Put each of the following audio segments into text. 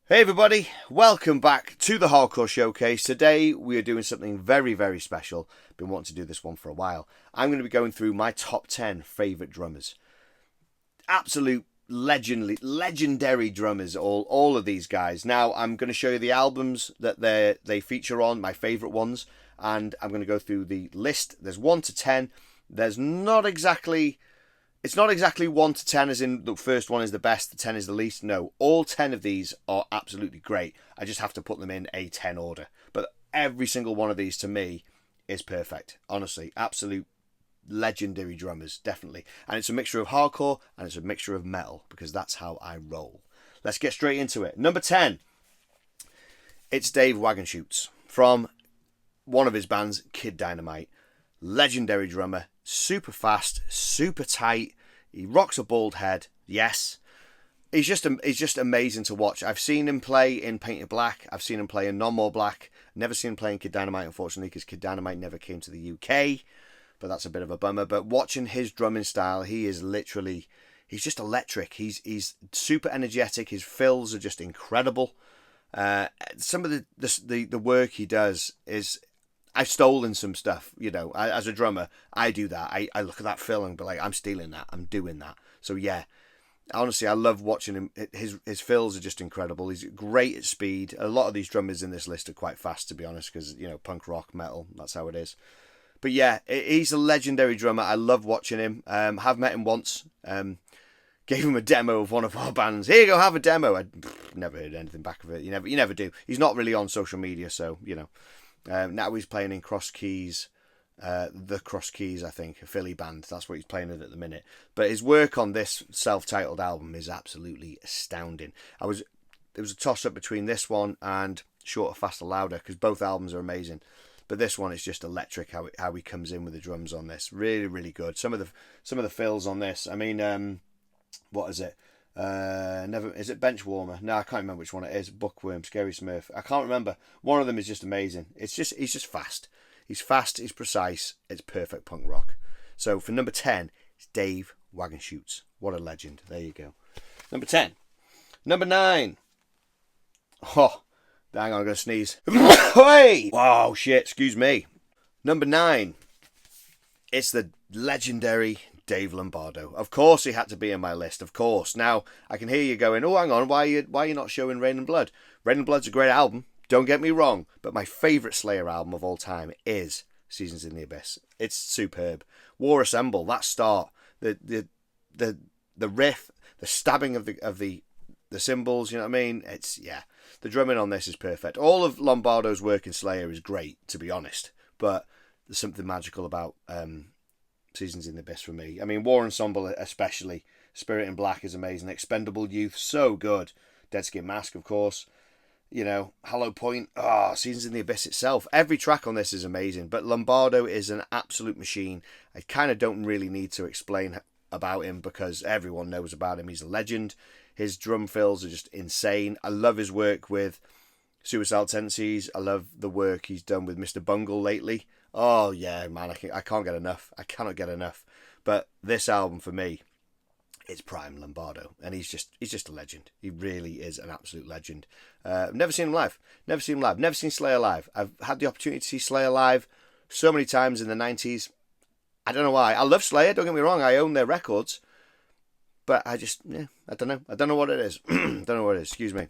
Hey everybody, welcome back to the Hardcore Showcase. Today we are doing something very, very special. Been wanting to do this one for a while. I'm going to be going through my top 10 favourite drummers. Absolute legendary drummers, all of these guys. Now I'm going to show you the albums that they feature on, my favourite ones, and I'm going to go through the list. There's 1 to 10. There's not exactly... It's not exactly 1 to 10 as in the first one is the best, the 10 is the least. No, all 10 of these are absolutely great. I just have to put them in a 10 order. But every single one of these to me is perfect. Honestly, absolute legendary drummers, definitely. And it's a mixture of hardcore and it's a mixture of metal because that's how I roll. Let's get straight into it. Number 10, it's Dave Wagenschutz from one of his bands, Kid Dynamite. Legendary drummer, super fast, super tight. He rocks a bald head. Yes, he's just amazing to watch. I've seen him play in Painted Black. I've seen him play in No More Black. Never seen him play in Kid Dynamite, unfortunately, because Kid Dynamite never came to the UK. But that's a bit of a bummer. But watching his drumming style, he's just electric. He's super energetic. His fills are just incredible. Some of the work he does is. I've stolen some stuff, as a drummer, I do that. I look at that fill and be like, I'm stealing that. I'm doing that. So yeah, honestly, I love watching him. His fills are just incredible. He's great at speed. A lot of these drummers in this list are quite fast, to be honest, because, punk rock, metal, that's how it is. But yeah, he's a legendary drummer. I love watching him. Have met him once. Gave him a demo of one of our bands. Here you go, have a demo. I never heard anything back of it. You never do. He's not really on social media, so, now he's playing in Cross Keys, the Cross Keys, I think, a Philly band. That's what he's playing in at the minute. But his work on this self-titled album is absolutely astounding. It was a toss-up between this one and Shorter, Faster, Louder, because both albums are amazing. But this one is just electric. How he comes in with the drums on this, really, really good. Some of the fills on this. I mean, what is it? Is it Benchwarmer? No, I can't remember which one it is. Bookworm, Scary Smurf. I can't remember. One of them is just amazing. He's just fast. He's fast. He's precise. It's perfect punk rock. So for number 10, it's Dave Wagenschutz. What a legend. There you go. Number 10. Number 9. Oh, hang on, I'm gonna sneeze. Hey! Wow, shit. Excuse me. Number 9. It's the legendary Dave Lombardo. Of course he had to be in my list, of course. Now, I can hear you going, oh, hang on, why are you not showing Rain and Blood? Rain and Blood's a great album, don't get me wrong, but my favourite Slayer album of all time is Seasons in the Abyss. It's superb. War Assemble, that start, the riff, the stabbing of the cymbals, you know what I mean? The drumming on this is perfect. All of Lombardo's work in Slayer is great, to be honest, but there's something magical about Seasons in the Abyss for me. I mean, War Ensemble especially. Spirit in Black is amazing. Expendable Youth, so good. Dead Skin Mask, of course. Hollow Point. Seasons in the Abyss itself. Every track on this is amazing. But Lombardo is an absolute machine. I kind of don't really need to explain about him because everyone knows about him. He's a legend. His drum fills are just insane. I love his work with Suicidal Tendencies. I love the work he's done with Mr. Bungle lately. Oh yeah, man, I can't get enough. I cannot get enough. But this album for me, it's prime Lombardo, and he's just a legend. He really is an absolute legend. I've never seen him live. Never seen Slayer live. I've had the opportunity to see Slayer live so many times in the 90s. I don't know why. I love Slayer. Don't get me wrong. I own their records, but I don't know. I don't know what it is. Don't know what it is. Excuse me.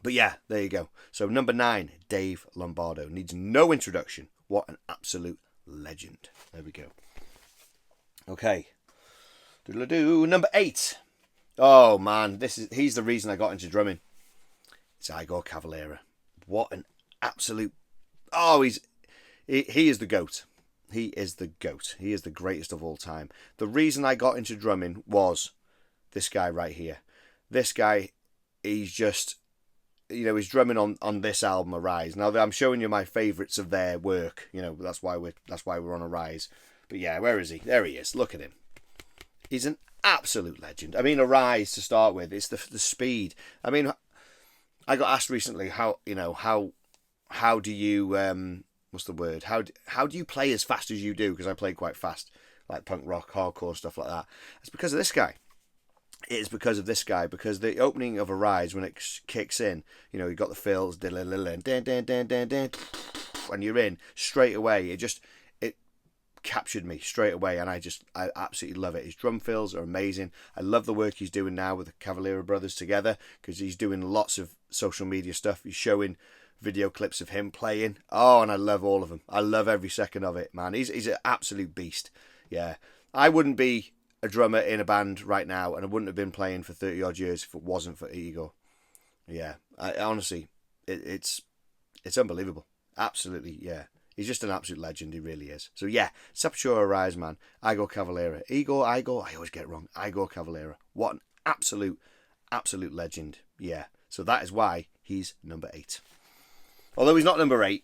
But yeah, there you go. So number 9, Dave Lombardo. Needs no introduction. What an absolute legend. There we go. Okay. Doodle-doo. Number 8. Oh man, he's the reason I got into drumming. It's Igor Cavalera. What an absolute... Oh, he is the GOAT. He is the GOAT. He is the greatest of all time. The reason I got into drumming was this guy right here. This guy, he's just... his drumming on this album, Arise. Now I'm showing you my favourites of their work. That's why we're on Arise. But yeah, where is he? There he is. Look at him. He's an absolute legend. I mean, Arise to start with. It's the speed. I mean, I got asked recently how do you what's the word? How do you play as fast as you do? Because I play quite fast, like punk rock, hardcore stuff like that. It's because of this guy. is because of this guy. Because the opening of Arise, when it kicks in, you know, you got the fills, and you're in straight away. It captured me straight away, and I absolutely love it. His drum fills are amazing. I love the work he's doing now with the Cavalera brothers together, because he's doing lots of social media stuff. He's showing video clips of him playing. Oh, and I love all of them. I love every second of it, man. He's an absolute beast. Yeah, I wouldn't be a drummer in a band right now, and I wouldn't have been playing for 30 odd years if it wasn't for Igor. Yeah, honestly, it's unbelievable. Absolutely, yeah. He's just an absolute legend. He really is. So yeah, Sepultura Arise, man. Igor Cavalera. Igor. I always get it wrong. Igor Cavalera. What an absolute legend. Yeah. So that is why he's number 8. Although he's not number 8,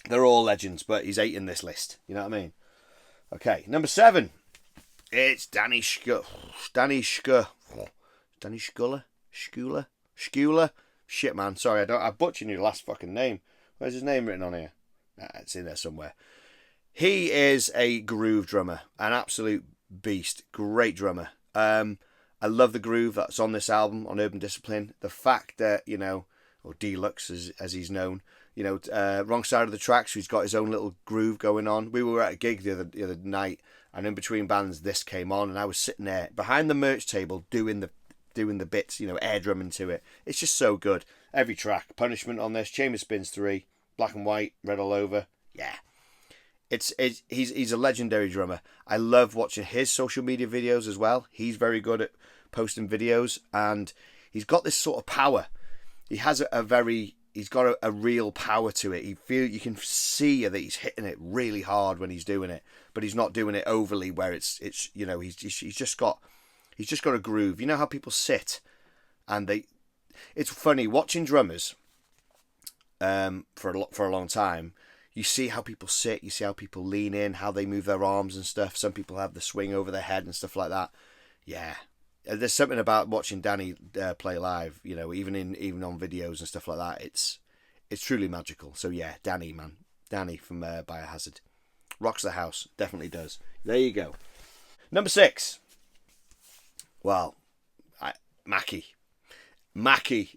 they're all legends, but he's 8 in this list. You know what I mean? Okay, number 7. It's Danny Schuller. Shit, man. Sorry, I butchered your last fucking name. Where's his name written on here? It's in there somewhere. He is a groove drummer, an absolute beast. Great drummer. I love the groove that's on this album, on Urban Discipline. The fact that, you know, or D-Lux as he's known, you know, wrong side of the tracks, he's got his own little groove going on. We were at a gig the other night, and in between bands, this came on, and I was sitting there behind the merch table doing the bits, you know, air drumming to it. It's just so good. Every track, Punishment on this, Chamber Spins 3, Black and White, Red All Over. Yeah. He's a legendary drummer. I love watching his social media videos as well. He's very good at posting videos, and he's got this sort of power. He has he's got a real power to it. You can see that he's hitting it really hard when he's doing it, but he's not doing it overly where it's you know, he's just got a groove. You know how people sit and it's funny watching drummers for a long time. You see how people sit, you see how people lean in, how they move their arms and stuff. Some people have the swing over their head and stuff like that. Yeah. There's something about watching Danny play live, you know, even on videos and stuff like that. It's truly magical. So yeah, Danny, man. Danny from Biohazard. Rocks the house. Definitely does. There you go. Number 6. Well, Mackie,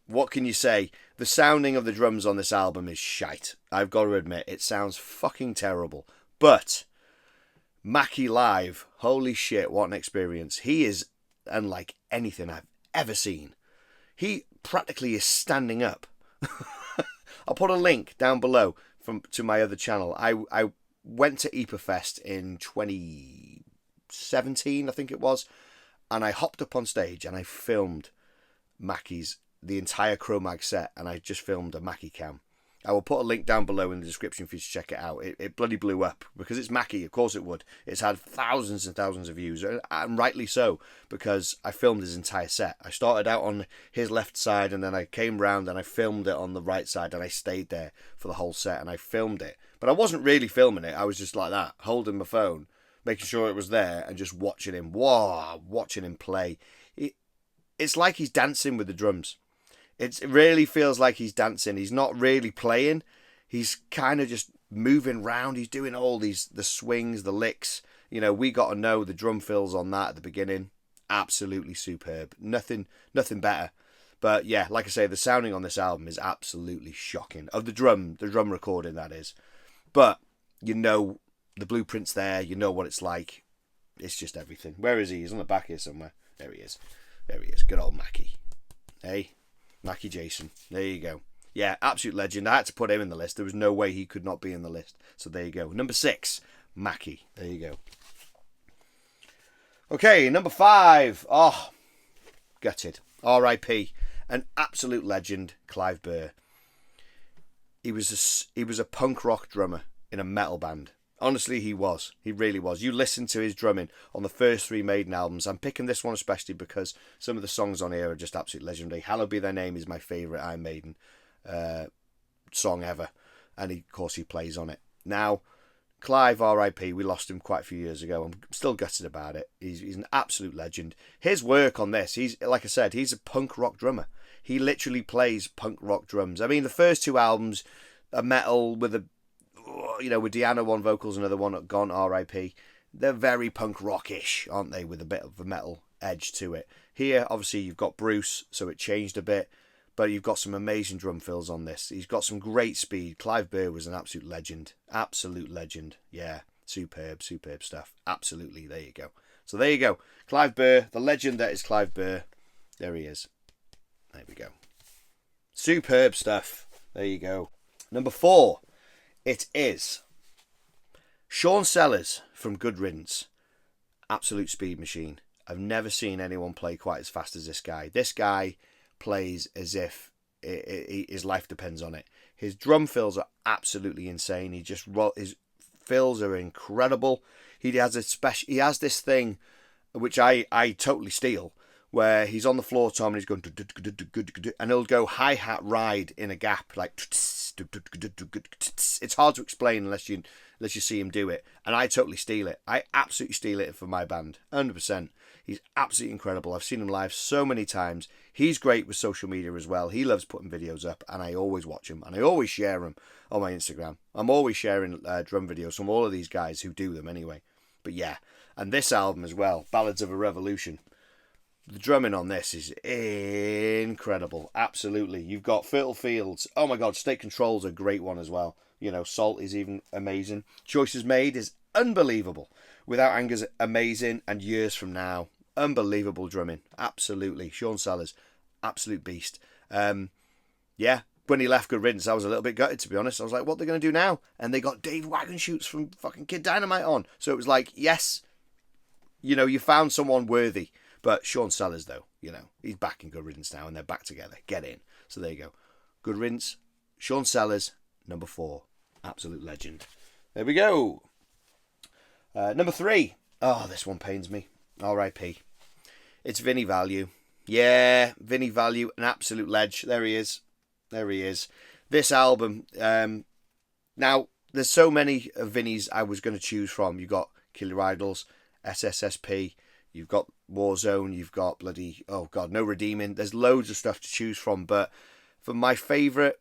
what can you say? The sounding of the drums on this album is shite. I've got to admit, it sounds fucking terrible. But Mackie live, holy shit, what an experience. He is unlike anything I've ever seen. He practically is standing up. I'll put a link down below to my other channel. I went to Fest in 2017, I think it was, and I hopped up on stage and I filmed the entire Cro-Mags set, and I just filmed a Mackie cam. I will put a link down below in the description for you to check it out. It bloody blew up because it's Mackie. Of course it would. It's had thousands and thousands of views, and rightly so, because I filmed his entire set. I started out on his left side, and then I came round and I filmed it on the right side, and I stayed there for the whole set, and I filmed it. But I wasn't really filming it. I was just like that, holding my phone, making sure it was there, and just watching him. Wow, watching him play. It's like he's dancing with the drums. It really feels like he's dancing. He's not really playing. He's kind of just moving around. He's doing all the swings, the licks. You know, we got to know the drum fills on that at the beginning. Absolutely superb. Nothing better. But yeah, like I say, the sounding on this album is absolutely shocking. Of the drum recording, that is. But you know the blueprint's there. You know what it's like. It's just everything. Where is he? He's on the back here somewhere. There he is. Good old Mackie. Hey? Mackie Jason. There you go. Yeah, absolute legend. I had to put him in the list. There was no way he could not be in the list. So there you go. Number 6, Mackie. There you go. Okay, number 5. Oh, gutted. R.I.P. An absolute legend, Clive Burr. He was a punk rock drummer in a metal band. Honestly, he was. He really was. You listen to his drumming on the first 3 Maiden albums. I'm picking this one especially because some of the songs on here are just absolutely legendary. Hallowed Be Thy Name is my favourite Iron Maiden song ever. And of course he plays on it. Now, Clive, R.I.P., we lost him quite a few years ago. I'm still gutted about it. He's an absolute legend. His work on this, like I said, he's a punk rock drummer. He literally plays punk rock drums. I mean, the first 2 albums are metal with with Deanna on vocals, another one gone, R.I.P. They're very punk rockish, aren't they? With a bit of a metal edge to it. Here, obviously, you've got Bruce, so it changed a bit, but you've got some amazing drum fills on this. He's got some great speed. Clive Burr was an absolute legend. Absolute legend. Yeah, superb stuff. Absolutely, there you go. So there you go. Clive Burr, the legend that is Clive Burr. There he is. There we go. Superb stuff. There you go. Number 4, it is Sean Sellers from Good Riddance. Absolute speed machine. I've never seen anyone play quite as fast as this guy. This guy plays as if his life depends on it. His drum fills are absolutely insane. His fills are incredible. He has this thing which I totally steal, where he's on the floor tom and he's going and he'll go hi-hat ride in a gap like it's hard to explain unless you see him do it, and I totally steal it. I absolutely steal it for my band, 100%. He's absolutely incredible. I've seen him live so many times. He's great with social media as well. He loves putting videos up, and I always watch him, and I always share them on my Instagram. I'm always sharing drum videos from all of these guys who do them anyway. But yeah, and this album as well, Ballads of a Revolution. The drumming on this is incredible. Absolutely. You've got Fertile Fields. Oh my God, State Control's a great one as well. You know, Salt is even amazing. Choices Made is unbelievable. Without Anger's amazing, and Years From Now, unbelievable drumming. Absolutely. Sean Sellers, absolute beast. Yeah, when he left Good Riddance, I was a little bit gutted, to be honest. I was like, what are they going to do now? And they got Dave Wagonshoots from fucking Kid Dynamite on. So it was like, yes, you know, you found someone worthy. But Sean Sellers, though, you know, he's back in Good Riddance now, and they're back together. Get in. So there you go. Good Riddance, Sean Sellers, number 4. Absolute legend. There we go. Number 3. Oh, this one pains me. R.I.P. It's Vinnie Value. Yeah, Vinnie Value, an absolute ledge. There he is. There he is. This album. Now, there's so many of Vinnie's I was going to choose from. You've got Kill Your Idols, SSSP. You've got Warzone, you've got bloody, oh God, No Redeeming. There's loads of stuff to choose from, but for my favourite,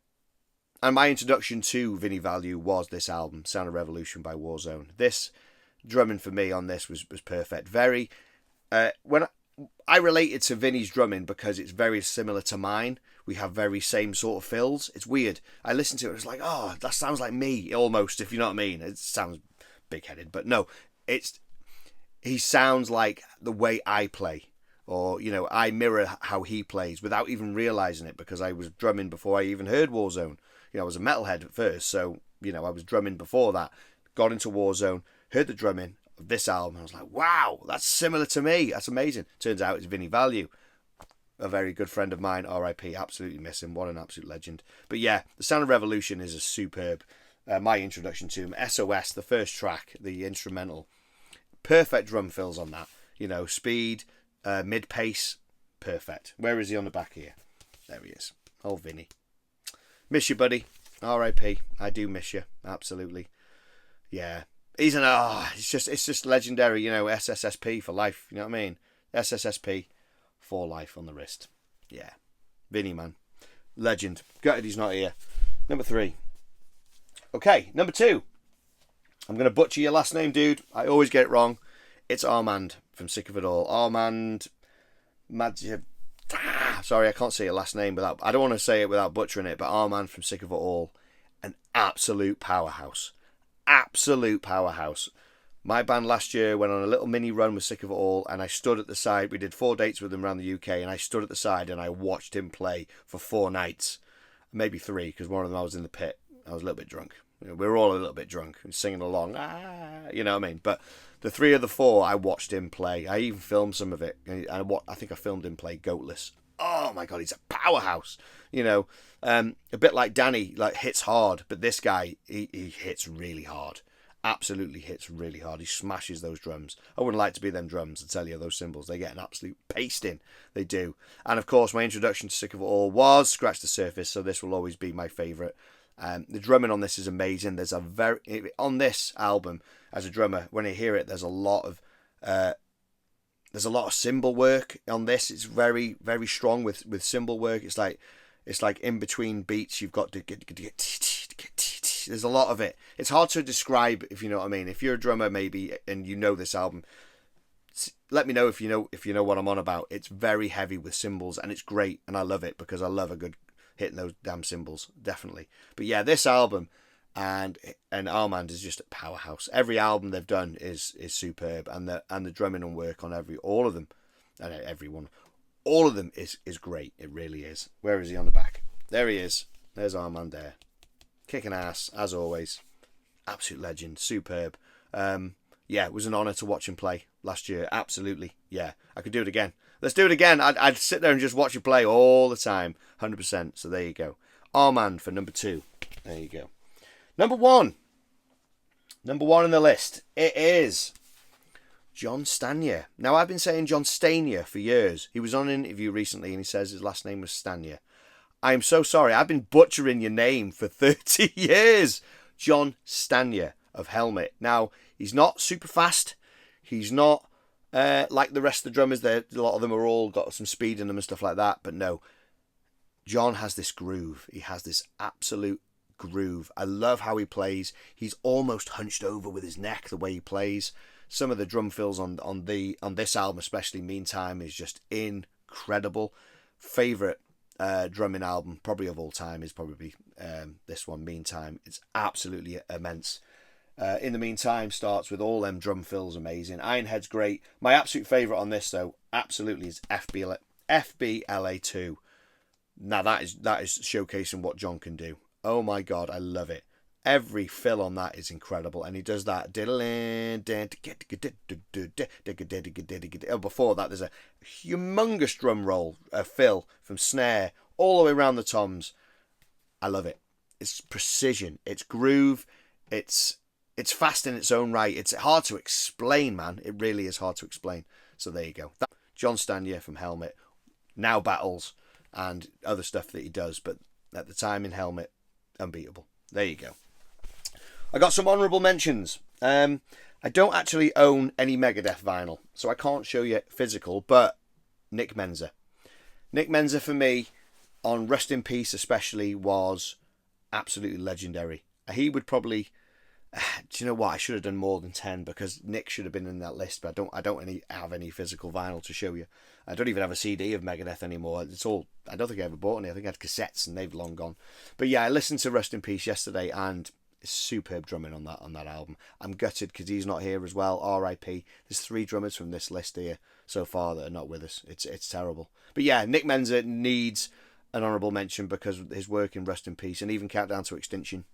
and my introduction to Vinnie Value was this album, Sound of Revolution by Warzone. This drumming for me on this was perfect. Very, when I related to Vinnie's drumming because it's very similar to mine. We have very same sort of fills. It's weird. I listened to it, it was like, oh, that sounds like me, almost, if you know what I mean. It sounds big-headed, but no, he sounds like the way I play, or, you know, I mirror how he plays without even realising it, because I was drumming before I even heard Warzone. You know, I was a metalhead at first, so, you know, I was drumming before that. Got into Warzone, heard the drumming of this album, and I was like, wow, that's similar to me. That's amazing. Turns out it's Vinnie Value, a very good friend of mine, R.I.P. Absolutely miss him. What an absolute legend. But yeah, The Sound of Revolution is a superb, my introduction to him. S.O.S., the first track, the instrumental, perfect drum fills on that. You know, speed, mid-pace, perfect. Where is he on the back here? There he is. Oh, Vinny. Miss you, buddy. R.I.P. I do miss you. Absolutely. Yeah. It's just legendary, you know, SSSP for life. You know what I mean? SSSP for life on the wrist. Yeah. Vinny, man. Legend. Gutted he's not here. Number 3. Okay, number 2. I'm going to butcher your last name, dude. I always get it wrong. It's Armand from Sick of It All. Armand sorry, I can't say your last name without... I don't want to say it without butchering it, but Armand from Sick of It All. An absolute powerhouse. Absolute powerhouse. My band last year went on a little mini run with Sick of It All, and I stood at the side. We did 4 dates with him around the UK, and I stood at the side and I watched him play for 4 nights. Maybe 3, because one of them I was in the pit. I was a little bit drunk. We were all a little bit drunk and singing along, you know what I mean? But the 3 of the 4, I watched him play. I even filmed some of it. I think I filmed him play Goatless. Oh my God, he's a powerhouse. You know, a bit like Danny, like hits hard, but this guy, he hits really hard. Absolutely hits really hard. He smashes those drums. I wouldn't like to be them drums, I tell you, those cymbals. They get an absolute pasting. They do. And of course, my introduction to Sick of It All was Scratch the Surface, so this will always be my favourite. The drumming on this is amazing. On this album, as a drummer, when I hear it, there's a lot of cymbal work on this. It's very, very strong with cymbal work. It's like in between beats, you've got to get. There's a lot of it. It's hard to describe, if you know what I mean. If you're a drummer, maybe, and you know this album, let me know if you know what I'm on about. It's very heavy with cymbals, and it's great, and I love it because I love a good hitting those damn cymbals, definitely. But yeah, this album and Armand is just a powerhouse. Every album they've done is superb, and the drumming and work on all of them, and everyone, all of them is great. It really is. Where is he on the back? There he is. There's Armand there, kicking ass as always. Absolute legend, superb. Yeah, it was an honour to watch him play last year. Absolutely, yeah. I could do it again. Let's do it again. I'd sit there and just watch him play all the time, 100%. So there you go. Armand for number 2. There you go. Number 1. Number 1 on the list. It is John Stanier. Now, I've been saying John Stanier for years. He was on an interview recently and he says his last name was Stanier. I'm so sorry. I've been butchering your name for 30 years. John Stanier of Helmet. Now, he's not super fast. He's not like the rest of the drummers. A lot of them are all got some speed in them and stuff like that. But no, John has this groove. He has this absolute groove. I love how he plays. He's almost hunched over with his neck the way he plays. Some of the drum fills on this album, especially Meantime, is just incredible. Favorite drumming album probably of all time is probably this one, Meantime. It's absolutely immense. In the Meantime starts with all them drum fills, amazing. Ironhead's great. My absolute favourite on this though, absolutely, is FBLA2. Now that is showcasing what John can do. Oh my god, I love it. Every fill on that is incredible, and he does that. Oh, before that, there's a humongous drum roll, a fill from snare all the way around the toms. I love it. It's precision, it's groove, it's fast in its own right. It's hard to explain, man. It really is hard to explain. So there you go. John Stanier from Helmet now battles and other stuff that he does, but at the time in Helmet, unbeatable. There you go. I got some honourable mentions. I don't actually own any Megadeth vinyl, so I can't show you physical, but Nick Menza. Nick Menza for me, on Rust in Peace especially, was absolutely legendary. He would probably... Do you know what? I should have done more than 10 because Nick should have been in that list, but I don't have any physical vinyl to show you. I don't even have a CD of Megadeth anymore. It's all... I don't think I ever bought any. I think I had cassettes and they've long gone. But yeah, I listened to Rust in Peace yesterday and... superb drumming on that album. I'm gutted because he's not here as well. R.I.P. There's 3 drummers from this list here so far that are not with us. It's terrible. But yeah, Nick Menza needs an honourable mention because of his work in Rust in Peace and even Countdown to Extinction.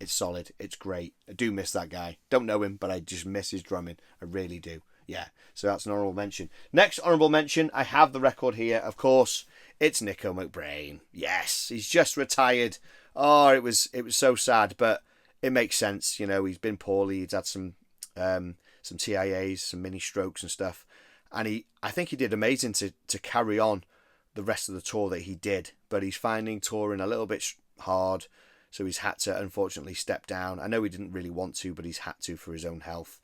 It's solid. It's great. I do miss that guy. Don't know him, but I just miss his drumming. I really do. Yeah, so that's an honourable mention. Next honourable mention, I have the record here. Of course, it's Nicko McBrain. Yes, he's just retired. Oh, it was so sad, but it makes sense. You know, he's been poorly. He's had some TIAs, some mini strokes and stuff, and I think he did amazing to carry on the rest of the tour that he did. But he's finding touring a little bit hard, so he's had to unfortunately step down. I know he didn't really want to, but he's had to for his own health.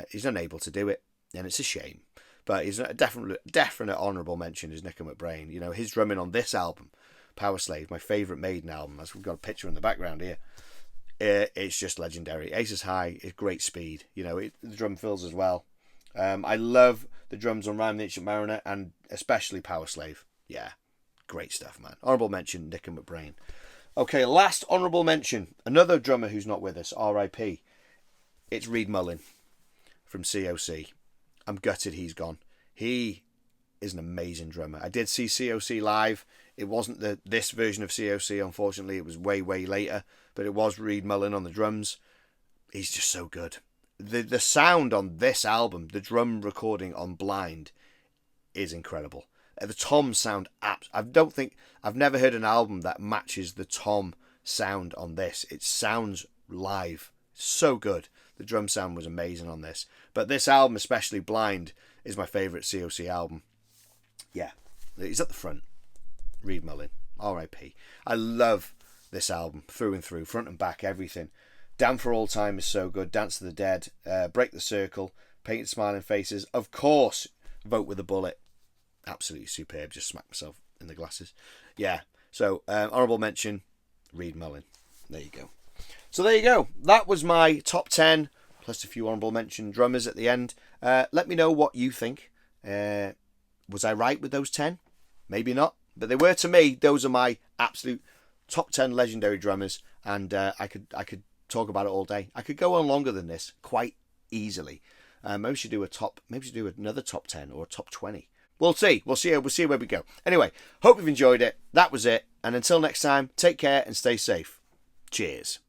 He's unable to do it, and it's a shame. But he's a definite honourable mention is Nicko McBrain. You know, his drumming on this album, Power Slave, my favourite Maiden album, as we've got a picture in the background here. It's just legendary. Aces High is great speed. You know, the drum fills as well. I love the drums on Rhyme the Ancient Mariner and especially Power Slave. Yeah, great stuff, man. Honourable mention, Nicko McBrain. Okay, last honourable mention. Another drummer who's not with us, R.I.P. It's Reed Mullin from C.O.C. I'm gutted he's gone. He is an amazing drummer. I did see C.O.C. live. It wasn't this version of C.O.C. unfortunately. It was way later, but it was Reed Mullin on the drums. He's just so good. The sound on this album, the drum recording on Blind, is incredible. The toms sound I've never heard an album that matches the tom sound on this. It sounds live. So good. The drum sound was amazing on this. But this album, especially Blind, is my favourite C.O.C. album. Yeah, he's at the front. Reed Mullin, R.I.P. I love this album through and through, front and back, everything. Damn for All Time is so good. Dance to the Dead, Break the Circle, Painted Smiling Faces. Of course, Vote with a Bullet. Absolutely superb. Just smacked myself in the glasses. Yeah, so honourable mention, Reed Mullin. There you go. So there you go. That was my top 10 plus a few honourable mention drummers at the end. Let me know what you think. Was I right with those 10? Maybe not, but they were to me. Those are my absolute top 10 legendary drummers, and I could talk about it all day. I could go on longer than this quite easily. Maybe we should do another top 10 or a top 20. We'll see. We'll see where we go. Anyway, hope you've enjoyed it. That was it. And until next time, take care and stay safe. Cheers.